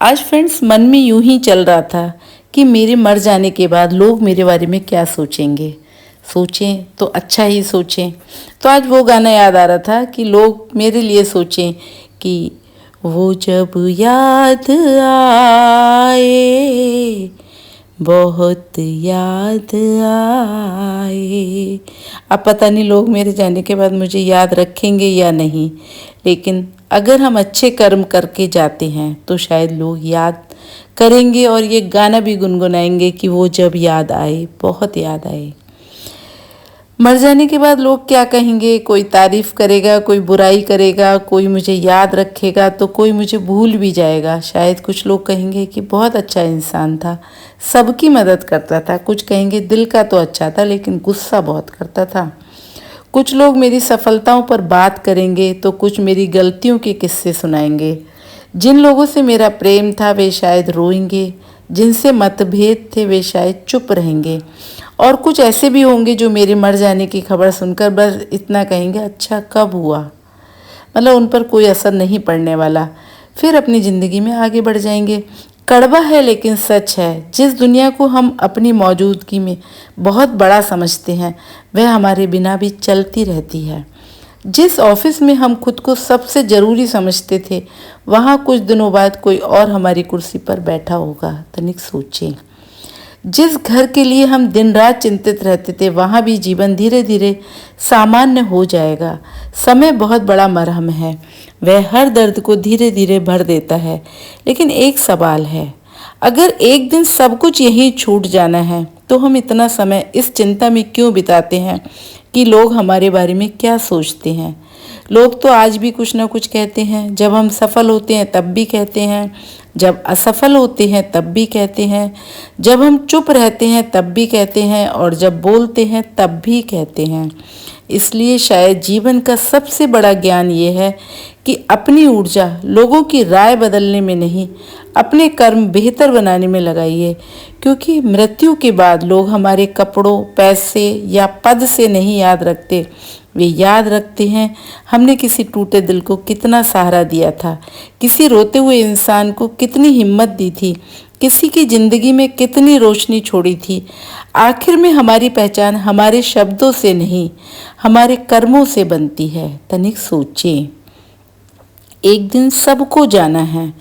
आज फ्रेंड्स मन में यूं ही चल रहा था कि मेरे मर जाने के बाद लोग मेरे बारे में क्या सोचेंगे। सोचें तो अच्छा ही सोचें। तो आज वो गाना याद आ रहा था कि लोग मेरे लिए सोचें कि वो जब याद आए, बहुत याद आए। अब पता नहीं लोग मेरे जाने के बाद मुझे याद रखेंगे या नहीं, लेकिन अगर हम अच्छे कर्म करके जाते हैं तो शायद लोग याद करेंगे और ये गाना भी गुनगुनाएंगे कि वो जब याद आए, बहुत याद आए। मर जाने के बाद लोग क्या कहेंगे? कोई तारीफ करेगा, कोई बुराई करेगा, कोई मुझे याद रखेगा तो कोई मुझे भूल भी जाएगा। शायद कुछ लोग कहेंगे कि बहुत अच्छा इंसान था, सबकी मदद करता था। कुछ कहेंगे दिल का तो अच्छा था लेकिन गुस्सा बहुत करता था। कुछ लोग मेरी सफलताओं पर बात करेंगे तो कुछ मेरी गलतियों के किस्से सुनाएंगे। जिन लोगों से मेरा प्रेम था वे शायद रोएंगे, जिनसे मतभेद थे वे शायद चुप रहेंगे, और कुछ ऐसे भी होंगे जो मेरे मर जाने की खबर सुनकर बस इतना कहेंगे, अच्छा कब हुआ। मतलब उन पर कोई असर नहीं पड़ने वाला, फिर अपनी ज़िंदगी में आगे बढ़ जाएंगे। कड़वा है लेकिन सच है, जिस दुनिया को हम अपनी मौजूदगी में बहुत बड़ा समझते हैं वह हमारे बिना भी चलती रहती है। जिस ऑफिस में हम खुद को सबसे ज़रूरी समझते थे वहाँ कुछ दिनों बाद कोई और हमारी कुर्सी पर बैठा होगा। तनिक सोचें। जिस घर के लिए हम दिन रात चिंतित रहते थे वहाँ भी जीवन धीरे धीरे सामान्य हो जाएगा। समय बहुत बड़ा मरहम है, वह हर दर्द को धीरे धीरे भर देता है। लेकिन एक सवाल है, अगर एक दिन सब कुछ यहीं छूट जाना है तो हम इतना समय इस चिंता में क्यों बिताते हैं कि लोग हमारे बारे में क्या सोचते हैं। लोग तो आज भी कुछ ना कुछ कहते हैं। जब हम सफल होते हैं तब भी कहते हैं, जब असफल होते हैं तब भी कहते हैं, जब हम चुप रहते हैं तब भी कहते हैं, और जब बोलते हैं तब भी कहते हैं। इसलिए शायद जीवन का सबसे बड़ा ज्ञान ये है कि अपनी ऊर्जा लोगों की राय बदलने में नहीं, अपने कर्म बेहतर बनाने में लगाइए। क्योंकि मृत्यु के बाद लोग हमारे कपड़ों, पैसे या पद से नहीं याद रखते, वे याद रखते हैं हमने किसी टूटे दिल को कितना सहारा दिया था, किसी रोते हुए इंसान को कितनी हिम्मत दी थी, किसी की ज़िंदगी में कितनी रोशनी छोड़ी थी। आखिर में हमारी पहचान हमारे शब्दों से नहीं, हमारे कर्मों से बनती है। तनिक सोचें, एक दिन सबको जाना है,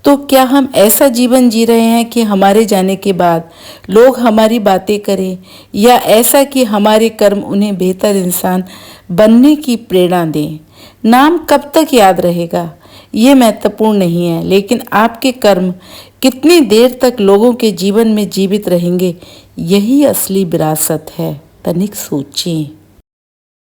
तो क्या हम ऐसा जीवन जी रहे हैं कि हमारे जाने के बाद लोग हमारी बातें करें, या ऐसा कि हमारे कर्म उन्हें बेहतर इंसान बनने की प्रेरणा दें। नाम कब तक याद रहेगा ये महत्वपूर्ण नहीं है, लेकिन आपके कर्म कितनी देर तक लोगों के जीवन में जीवित रहेंगे, यही असली विरासत है। तनिक सोचें।